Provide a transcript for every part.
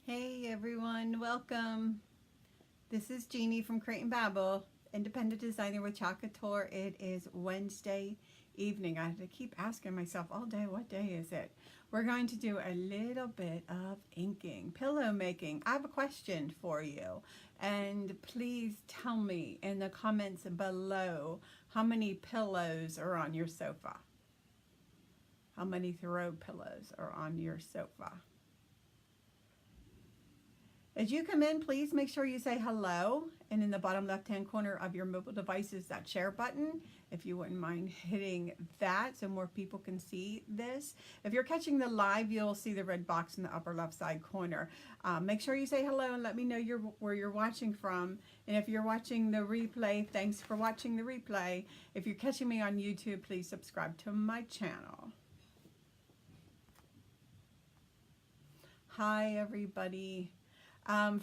Hey everyone, welcome. This is Jeannie from Crate and Babble, independent designer with Chalk Couture. It is Wednesday evening. I have to keep asking myself all day, what day is it? We're going to do a little bit of inking, pillow making. I have a question for you, and please tell me in the comments below how many pillows are on your sofa. How many throw pillows are on your sofa? As you come in, please make sure you say hello, and in the bottom left-hand corner of your mobile device is that share button. If you wouldn't mind hitting that so more people can see this. If you're catching the live, you'll see the red box in the upper left side corner. Make sure you say hello and let me know where you're watching from. And if you're watching the replay, thanks for watching the replay. If you're catching me on YouTube, please subscribe to my channel. Hi, everybody.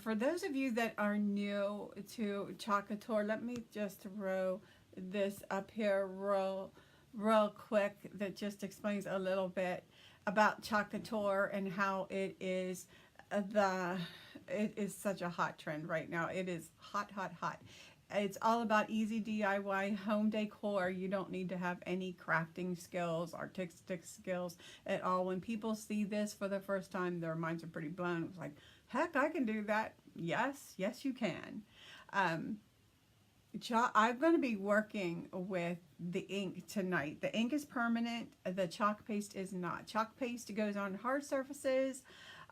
For those of you that are new to Chalk Couture, let me just throw this up here real quick that just explains a little bit about Chalk Couture and how it is such a hot trend right now. It is hot, hot, hot. It's all about easy DIY home decor. You don't need to have any crafting skills, artistic skills at all. When people see this for the first time, their minds are pretty blown. It's like, heck, I can do that. Yes, yes, you can. I'm going to be working with the ink tonight. The ink is permanent. The chalk paste is not. Chalk paste goes on hard surfaces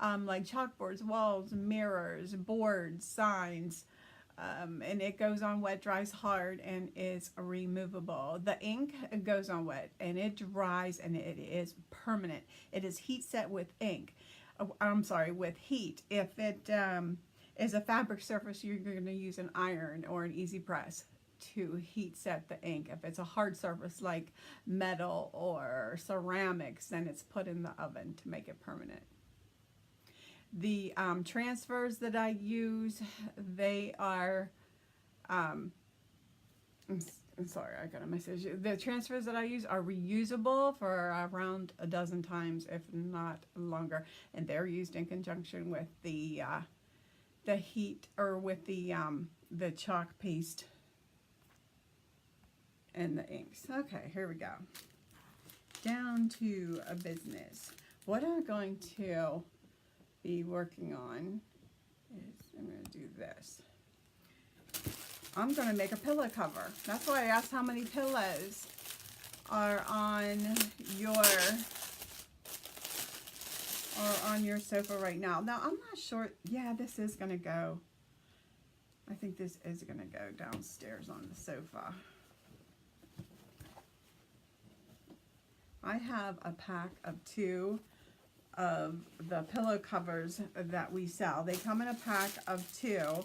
like chalkboards, walls, mirrors, boards, signs. And it goes on wet, dries hard, and is removable. The ink goes on wet, and it dries, and it is permanent. It is heat set with ink. With heat. If it is a fabric surface, you're going to use an iron or an easy press to heat set the ink. If it's a hard surface like metal or ceramics, then it's put in the oven to make it permanent. The transfers that I use, they are, I'm sorry, I got a message. The transfers that I use are reusable for around a dozen times, if not longer, and they're used in conjunction with the heat, or with the chalk paste and the inks. Okay, here we go. Down to a business. What I'm going to be working on is, I'm going to do this. I'm going to make a pillow cover. That's why I asked how many pillows are on your sofa right now. Now, I'm not sure. Yeah, this is going to go. I think this is going to go downstairs on the sofa. I have a pack of 2 of the pillow covers that we sell. They come in a pack of 2,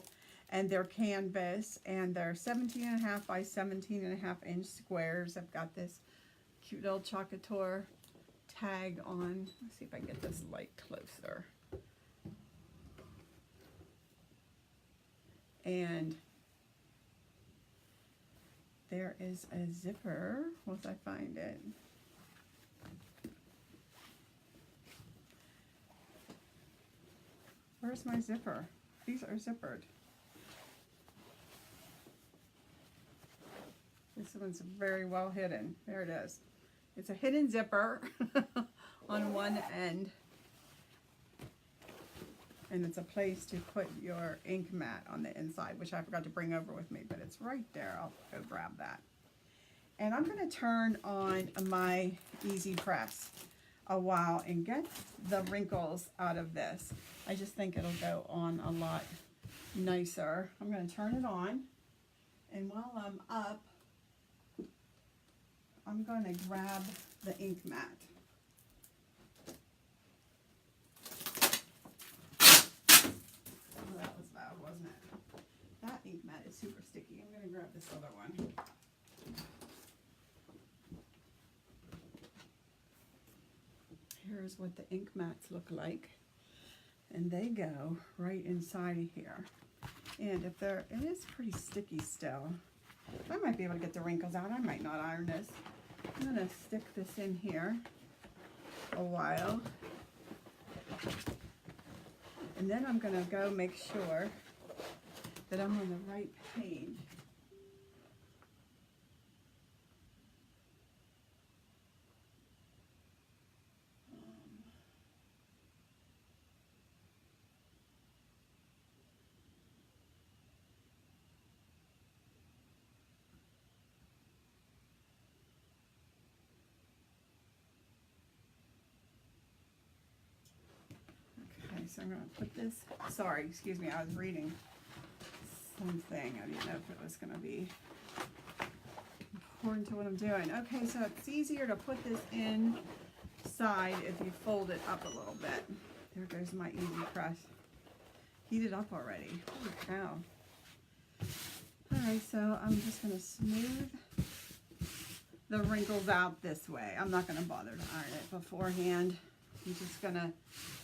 and they're canvas, and they're 17.5 by 17.5 inch squares. I've got this cute little Chalk Couture tag on. Let's see if I can get this light closer. And there is a zipper once I find it. Where's my zipper? These are zippered. This one's very well hidden. There it is. It's a hidden zipper on one end. And it's a place to put your ink mat on the inside, which I forgot to bring over with me, but it's right there. I'll go grab that. And I'm going to turn on my Easy Press a while and get the wrinkles out of this. I just think it'll go on a lot nicer. I'm going to turn it on, and while I'm up, I'm going to grab the ink mat. Oh, that was loud, wasn't it? That ink mat is super sticky. I'm going to grab this other one. Here's what the ink mats look like, and they go right inside of here. And if it is pretty sticky still, I might be able to get the wrinkles out. I might not iron this. I'm going to stick this in here a while And then I'm going to go make sure that I'm on the right page. Okay, so I'm going to put this, sorry, excuse me, I was reading something. I didn't know if it was going to be important to what I'm doing. Okay, so it's easier to put this inside if you fold it up a little bit. There goes my easy press. Heated up already. Holy cow. Alright, so I'm just going to smooth the wrinkles out this way. I'm not going to bother to iron it beforehand. I'm just going to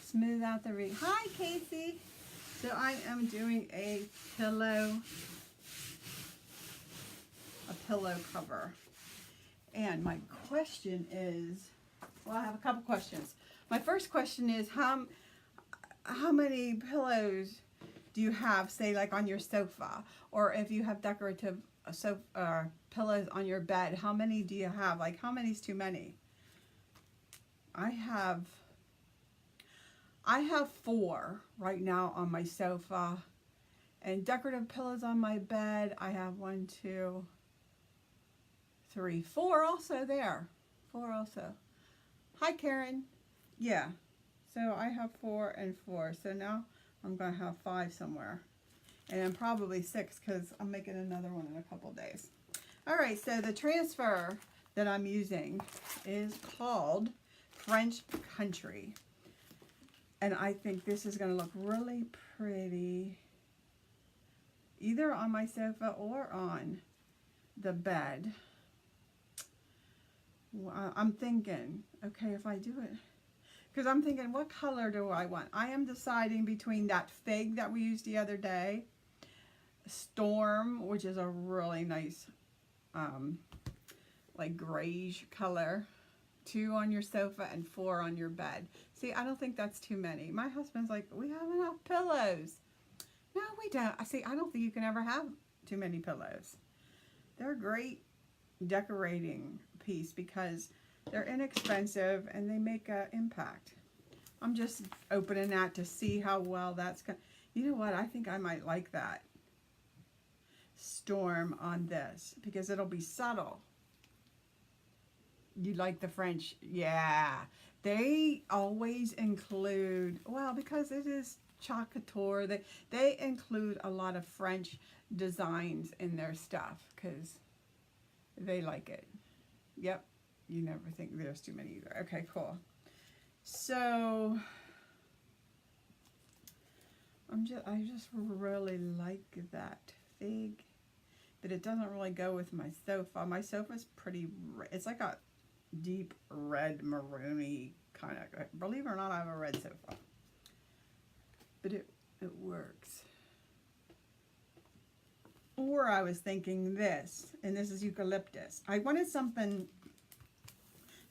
smooth out the wrinkles. Hi, Casey! So I am doing a pillow cover. And my question is, well, I have a couple questions. My first question is, how many pillows do you have, say, like on your sofa? Or if you have decorative pillows on your bed, how many do you have? Like, how many is too many? I have 4 right now on my sofa. And decorative pillows on my bed, I have 1, 2, 3, 4 also there. 4 also. Hi, Karen. Yeah. So I have 4 and 4. So now I'm going to have 5 somewhere. And probably 6 because I'm making another one in a couple days. All right, so the transfer that I'm using is called French Country. And I think this is going to look really pretty either on my sofa or on the bed. I'm thinking, okay, if I do it, because I'm thinking, what color do I want? I am deciding between that fig that we used the other day, Storm, which is a really nice, like grayish color, 2 on your sofa and 4 on your bed. See, I don't think that's too many. My husband's like, we have enough pillows. No, we don't. I see, I don't think you can ever have too many pillows. They're a great decorating piece because they're inexpensive and they make an impact. I'm just opening that to see how well that's going. You know what? I think I might like that Storm on this because it'll be subtle. You like the French? Yeah. They always include, well, because it is Chalk Couture, they include a lot of French designs in their stuff because they like it. Yep. You never think there's too many either. Okay, cool. So I just really like that fig, but it doesn't really go with my sofa. My sofa's pretty, it's like a deep red maroony kind of, believe it or not, I have a red sofa, but it works. Or I was thinking this, and this is eucalyptus. I wanted something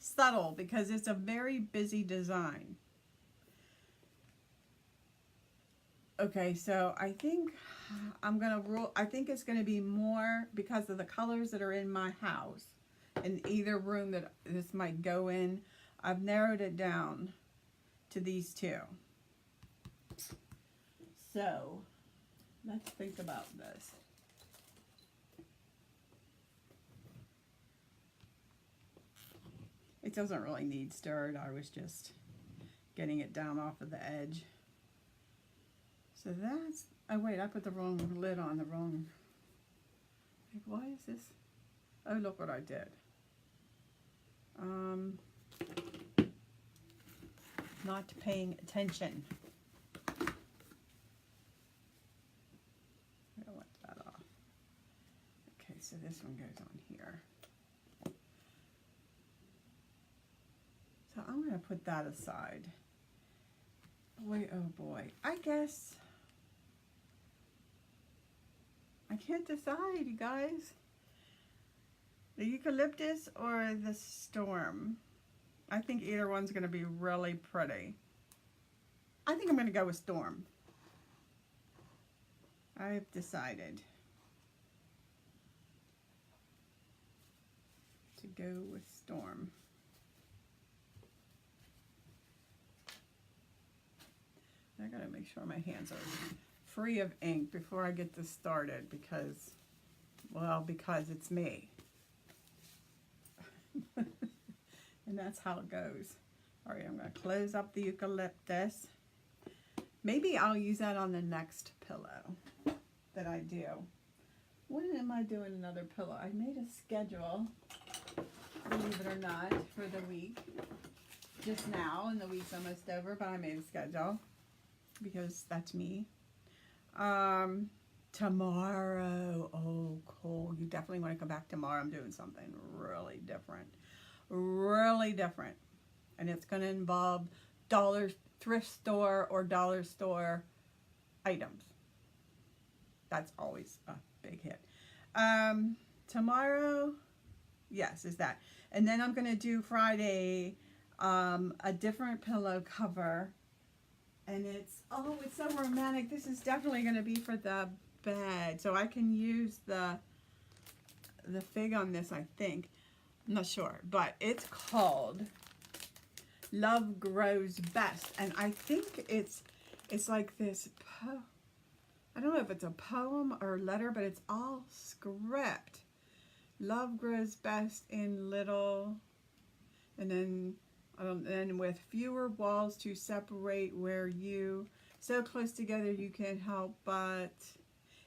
subtle because it's a very busy design. Okay, so I think I'm gonna rule, I think it's gonna be more because of the colors that are in my house in either room that this might go in. I've narrowed it down to these 2. So let's think about this. It doesn't really need stirred. I was just getting it down off of the edge. So that's, oh wait, I put the wrong lid on, the wrong, like, why is this? Oh, look what I did. Not paying attention. I don't want that off. Okay, so this one goes on here. So I'm going to put that aside. Boy, oh boy. I guess I can't decide, you guys. The eucalyptus or the Storm. I think either one's going to be really pretty. I think I'm going to go with Storm. I've decided to go with Storm. I gotta make sure my hands are free of ink before I get this started because, well, because it's me. And that's how it goes. All right, I'm gonna close up the eucalyptus. Maybe I'll use that on the next pillow that I do. When am I doing another pillow? I made a schedule, believe it or not, for the week. Just now, and the week's almost over, but I made a schedule because that's me. Tomorrow, oh cool, you definitely want to come back tomorrow. I'm doing something really different, and it's going to involve thrift store or dollar store items. That's always a big hit. Tomorrow, yes, is that, and then I'm going to do Friday a different pillow cover. And it's, oh, it's so romantic. This is definitely going to be for the bed. So I can use the fig on this, I think. I'm not sure. But it's called Love Grows Best. And I think it's like this, I don't know if it's a poem or letter, but it's all script. Love grows best in little, and then and with fewer walls to separate where you so close together you can't help but,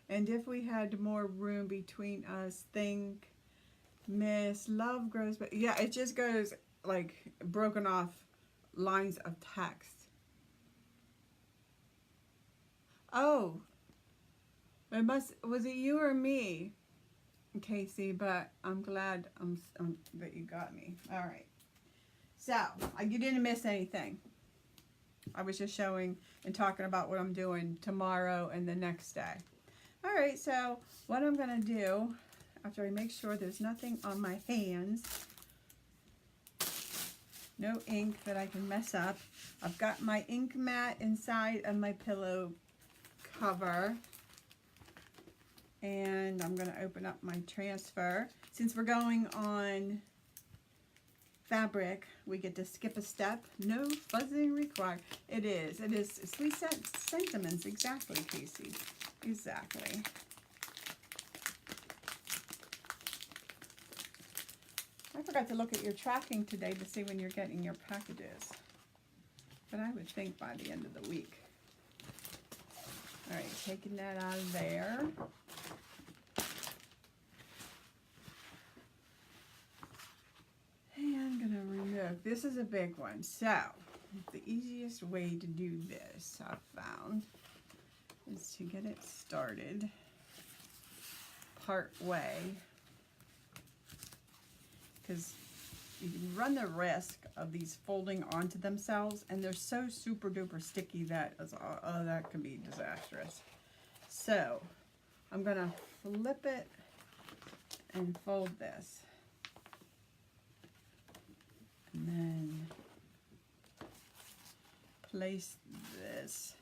and if we had more room between us, think, miss, love grows, but yeah, it just goes like broken off lines of text. Oh, was it you or me, Casey? But I'm glad that you got me. All right. So, you didn't miss anything. I was just showing and talking about what I'm doing tomorrow and the next day. All right, so what I'm going to do, after I make sure there's nothing on my hands, no ink that I can mess up, I've got my ink mat inside of my pillow cover. And I'm going to open up my transfer. Since we're going on fabric, we get to skip a step. No fuzzing required. It is sweet sentiments. Exactly, Casey. Exactly. I forgot to look at your tracking today to see when you're getting your packages. But I would think by the end of the week. All right, taking that out of there. And I'm going to remove, this is a big one. So, the easiest way to do this, I've found, is to get it started part way. Because you run the risk of these folding onto themselves, and they're so super duper sticky that that can be disastrous. So, I'm going to flip it and fold this. And then place this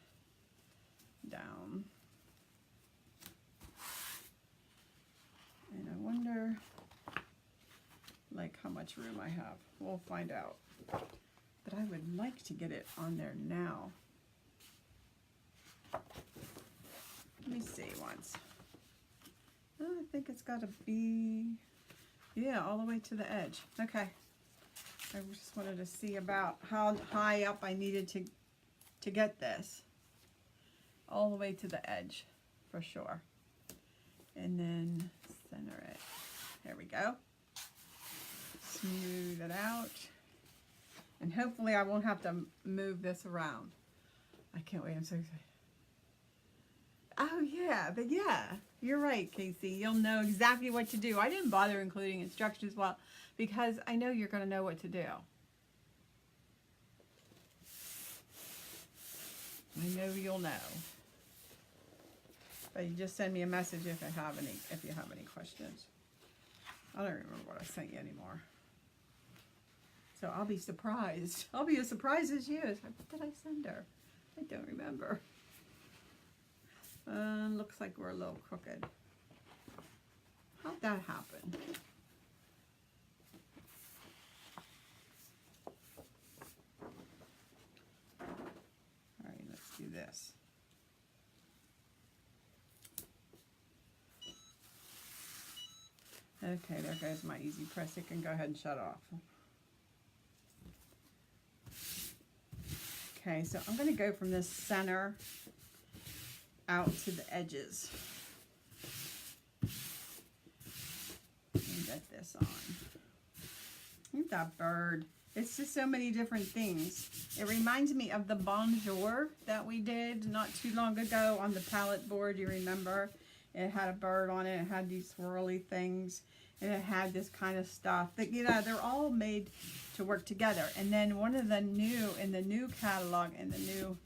down. And I wonder, like, how much room I have. We'll find out. But I would like to get it on there now. Let me see once. I think it's got to be, yeah, all the way to the edge. Okay. I just wanted to see about how high up I needed to get this. All the way to the edge, for sure. And then center it. There we go. Smooth it out. And hopefully I won't have to move this around. I can't wait, I'm so excited. Oh yeah, but yeah, you're right, Casey. You'll know exactly what to do. I didn't bother including instructions, well, because I know you're going to know what to do. I know you'll know. But you just send me a message if you have any questions. I don't remember what I sent you anymore. So I'll be surprised. I'll be as surprised as you. What did I send her? I don't remember. Looks like we're a little crooked. How'd that happen? All right, let's do this. Okay, there goes my easy press. It can go ahead and shut off. Okay, so I'm going to go from this center out to the edges. And get this on. Look at that bird. It's just so many different things. It reminds me of the Bonjour that we did not too long ago on the palette board. You remember? It had a bird on it. It had these swirly things. And it had this kind of stuff. That, you know, they're all made to work together. And then one of the new, in the new catalog, in the new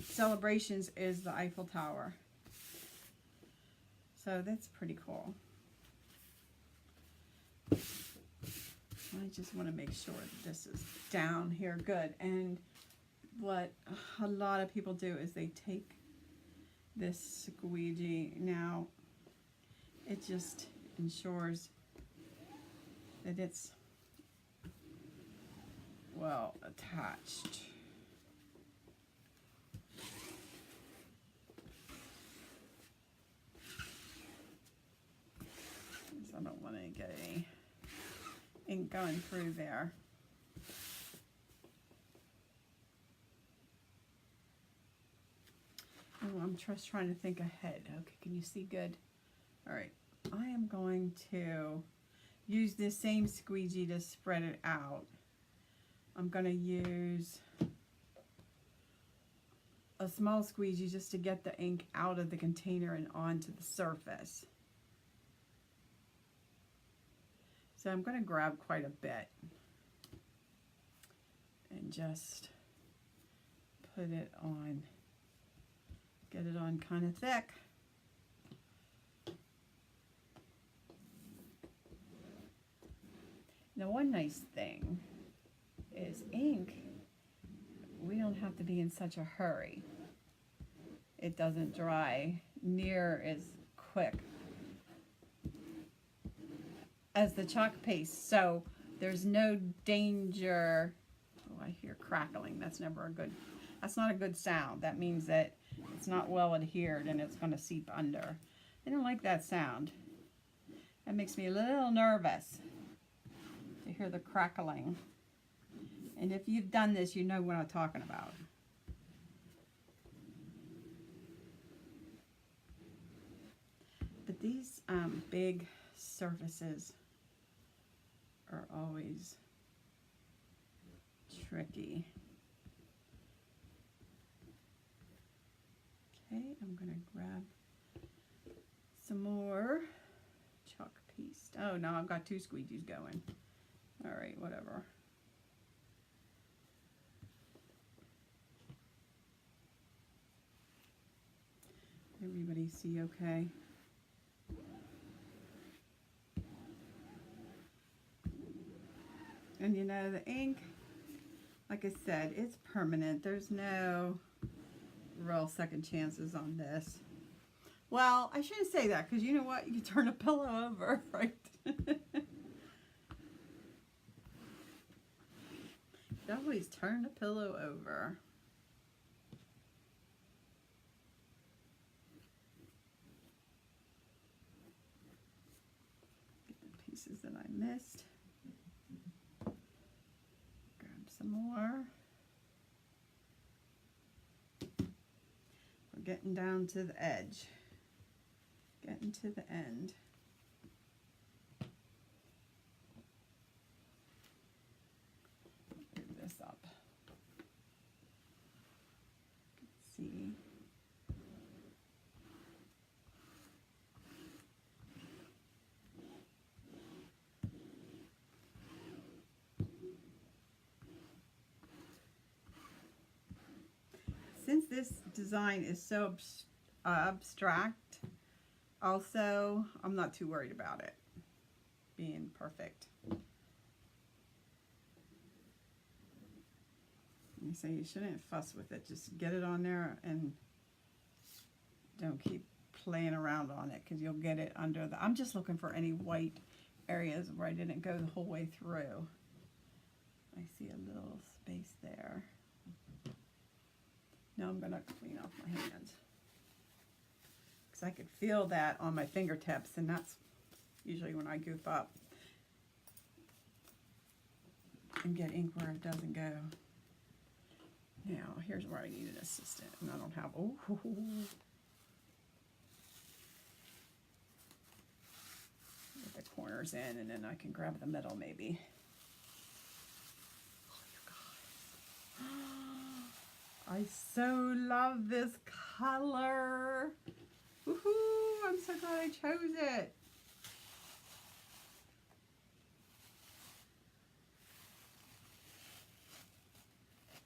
celebrations, is the Eiffel Tower. So that's pretty cool. I just want to make sure that this is down here good. And what a lot of people do is they take this squeegee. Now, it just ensures that it's well attached. So I don't want to get any ink going through there. Oh, I'm just trying to think ahead. Okay, can you see good? All right, I am going to use this same squeegee to spread it out. I'm going to use a small squeegee just to get the ink out of the container and onto the surface. So I'm going to grab quite a bit and just put it on, get it on kind of thick. Now, one nice thing is ink, we don't have to be in such a hurry. It doesn't dry near as quick as the chalk paste, so there's no danger. Oh, I hear crackling. That's never a good, that's not a good sound. That means that it's not well adhered and it's going to seep under. I don't like that sound. That makes me a little nervous to hear the crackling. And if you've done this, you know what I'm talking about. But these big surfaces are always tricky. Okay, I'm going to grab some more chalk paste. Oh no, I've got two squeegees going. All right, whatever. Everybody see okay? And you know, the ink, like I said, it's permanent. There's no real second chances on this. Well, I shouldn't say that, because you know what? You can turn a pillow over, right? You always turn the pillow over. Get the pieces that I missed. Grab some more. We're getting down to the edge. Getting to the end. Move this up. Let's see. Since this design is so abstract, also, I'm not too worried about it being perfect. You say you shouldn't fuss with it. Just get it on there and don't keep playing around on it because you'll get it under the, I'm just looking for any white areas where I didn't go the whole way through. I see a little space there. Now I'm going to clean off my hands because I could feel that on my fingertips, and that's usually when I goof up and get ink where it doesn't go. Now here's where I need an assistant, and I don't have, oh, get the corners in, and then I can grab the middle maybe. Oh, you guys. I so love this color. Woohoo! I'm so glad I chose it.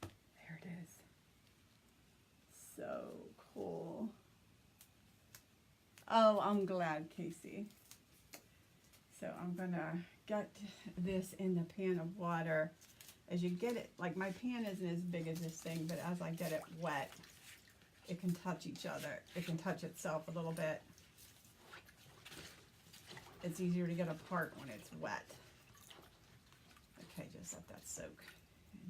There it is. So cool. Oh, I'm glad, Casey. So I'm gonna get this in the pan of water. As you get it, like my pan isn't as big as this thing, but as I get it wet, it can touch each other. It can touch itself a little bit. It's easier to get apart when it's wet. Okay, just let that soak in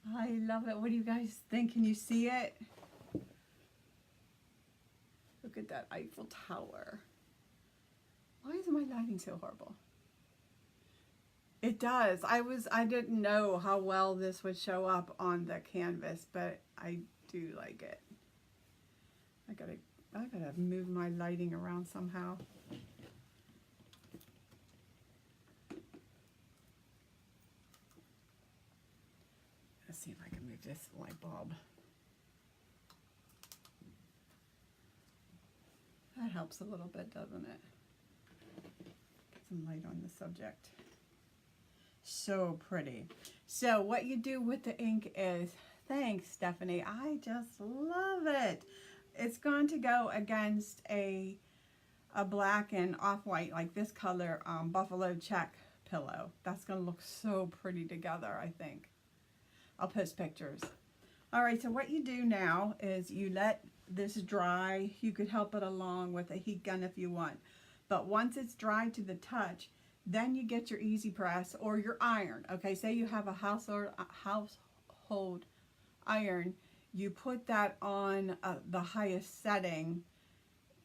the water. I love it. What do you guys think? Can you see it? Look at that Eiffel Tower. Why is my lighting so horrible? It does. I didn't know how well this would show up on the canvas, but I do like it. I gotta move my lighting around somehow. Let's see if I can move this light bulb. That helps a little bit, doesn't it? Get some light on the subject. So pretty. So what you do with the ink is, thanks Stephanie, I just love it. It's going to go against a black and off-white, like this color, buffalo check pillow. That's going to look so pretty together, I think. I'll post pictures. All right, so what you do now is you let this dry. You could help it along with a heat gun if you want. But once it's dry to the touch, then you get your easy press or your iron. Okay, say you have a household iron. You put that on the highest setting,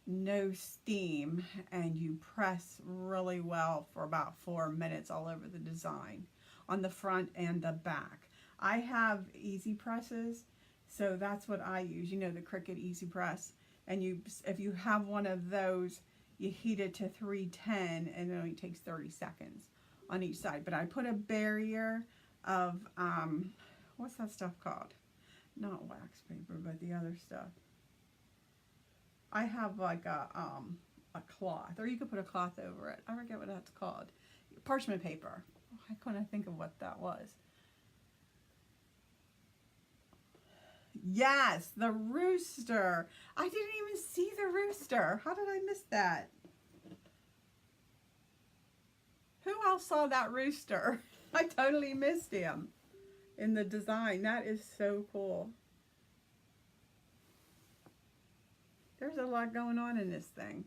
no steam, and you press really well for about 4 minutes all over the design on the front and the back. I have easy presses, so that's what I use. You know, the Cricut Easy Press. And if you have one of those, you heat it to 310 and it only takes 30 seconds on each side. But I put a barrier of, what's that stuff called? Not wax paper, but the other stuff. I have like a cloth, or you could put a cloth over it. I forget what that's called. Parchment paper. I couldn't think of what that was. Yes, the rooster. I didn't even see the rooster. How did I miss that? Who else saw that rooster? I totally missed him in the design. That is so cool. There's a lot going on in this thing.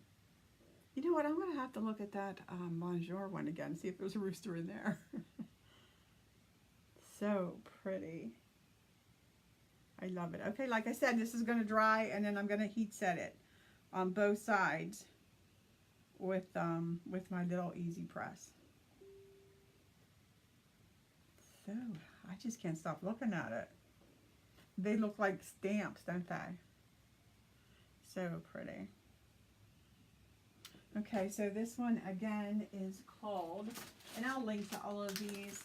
You know what? I'm going to have to look at that Bonjour one again, see if there's a rooster in there. So pretty. I love it. Okay, like I said, this is going to dry, and then I'm going to heat set it on both sides with my little easy press. So I just can't stop looking at it. They look like stamps, don't they? So pretty. Okay, so this one again is called, and I'll link to all of these,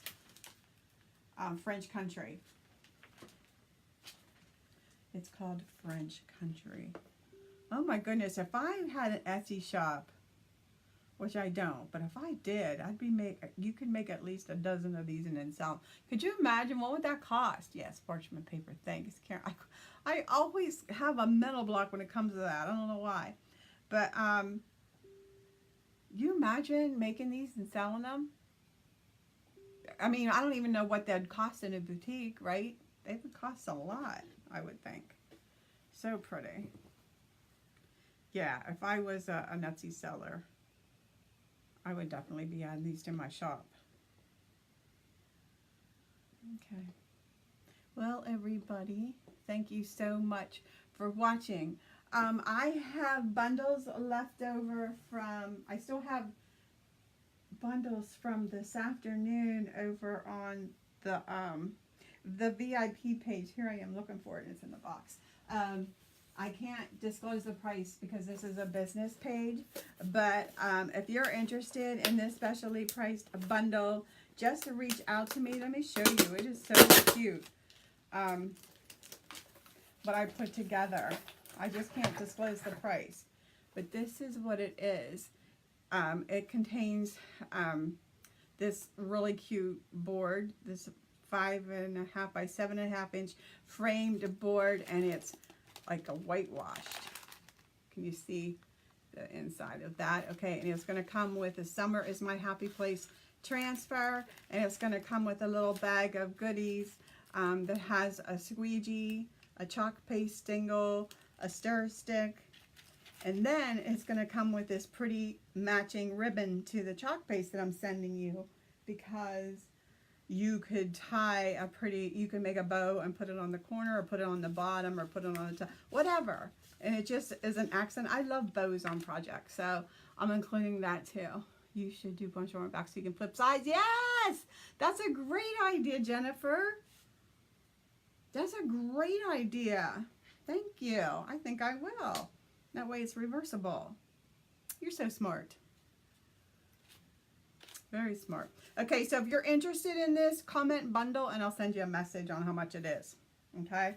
French Country. It's called French Country. Oh my goodness, if I had an Etsy shop, which I don't, but if I did, you could make at least a dozen of these and then sell them. Could you imagine what would that cost? Yes, parchment paper, thanks, Karen. I always have a mental block when it comes to that. I don't know why. But you imagine making these and selling them? I mean, I don't even know what they'd cost in a boutique, right? They would cost a lot. I would think. So pretty. Yeah, if I was a Etsy seller, I would definitely be adding these to my shop. Okay. Well, everybody, thank you so much for watching. I have bundles left over from, I still have bundles from this afternoon over on the VIP page. Here I am looking for it. It's in the box. I can't disclose the price because this is a business page, but if you're interested in this specially priced bundle, just reach out to me. Let me show you. It is so cute. What I put together. I just can't disclose the price, but this is what it is. It contains this really cute board, this 5.5 by 7.5 inch framed board, and it's like a whitewashed. Can you see the inside of that? Okay, and it's going to come with a Summer is My Happy Place transfer, and it's going to come with a little bag of goodies that has a squeegee, a chalk paste stingle, a stir stick, and then it's going to come with this pretty matching ribbon to the chalk paste that I'm sending you, because you could tie a pretty, you can make a bow and put it on the corner, or put it on the bottom, or put it on the top, whatever. And it just is an accent. I love bows on projects, so I'm including that too. You should do bunch more back so you can flip sides. Yes! That's a great idea, Jennifer. That's a great idea. Thank you. I think I will. That way it's reversible. You're so smart. Very smart. Okay, so if you're interested in this, comment bundle and I'll send you a message on how much it is. Okay?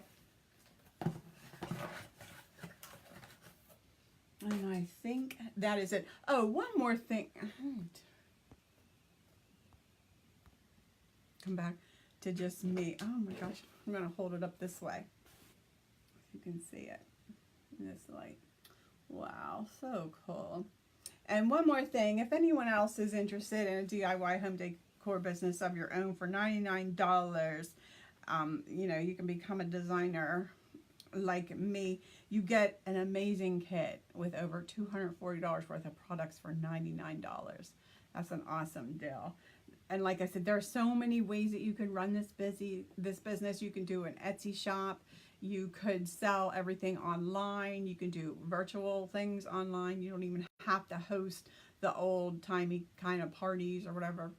And I think that is it. Oh, one more thing. Come back to just me. Oh my gosh. I'm going to hold it up this way. You can see it in this light. Wow, so cool. And one more thing, if anyone else is interested in a DIY home decor business of your own for $99, you know, you can become a designer like me. You get an amazing kit with over $240 worth of products for $99. That's an awesome deal. And like I said, there are so many ways that you can run this business. You can do an Etsy shop. You could sell everything online. You can do virtual things online. You don't even have to host the old-timey kind of parties or whatever.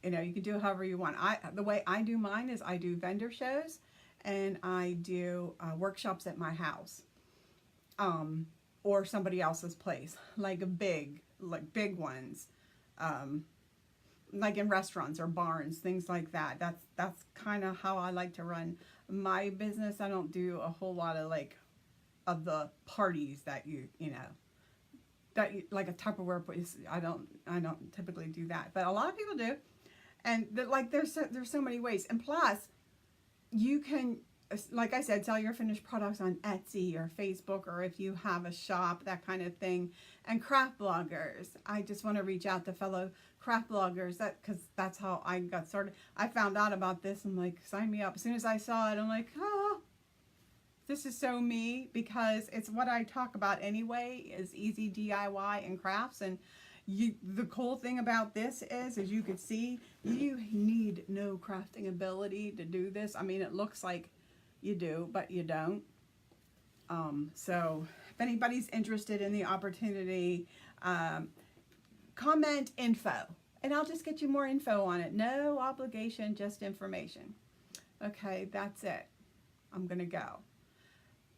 You know, you can do it however you want. The way I do mine is I do vendor shows and I do workshops at my house or somebody else's place, like big ones. Like in restaurants or barns, things like that. That's kind of how I like to run my business. I don't do a whole lot of of the parties that you know like a Tupperware place. I don't typically do that, but a lot of people do. And there's so many ways. And plus, you can, like I said, sell your finished products on Etsy or Facebook, or if you have a shop, that kind of thing. And craft bloggers. I just want to reach out to fellow craft bloggers, because that's how I got started. I found out about this. I'm like, sign me up. As soon as I saw it, I'm like, oh, this is so me, because it's what I talk about anyway, is easy DIY and crafts. And the cool thing about this is you can see, you need no crafting ability to do this. I mean, it looks like you do, but you don't. So if anybody's interested in the opportunity, comment info and I'll just get you more info on it. No obligation, just information. Okay, that's it. I'm gonna go.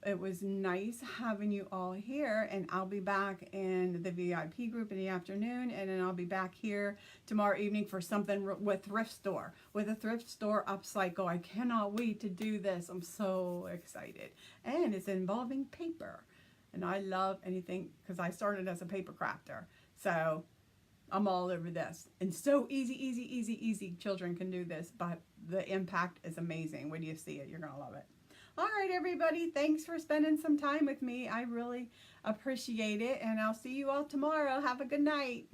It was nice having you all here, and I'll be back in the VIP group in the afternoon, and then I'll be back here tomorrow evening for something with a thrift store upcycle. I cannot wait to do this. I'm so excited. And it's involving paper. And I love anything, because I started as a paper crafter. So I'm all over this. And so easy, easy, easy, easy. Children can do this, but the impact is amazing. When you see it, you're going to love it. All right, everybody. Thanks for spending some time with me. I really appreciate it. And I'll see you all tomorrow. Have a good night.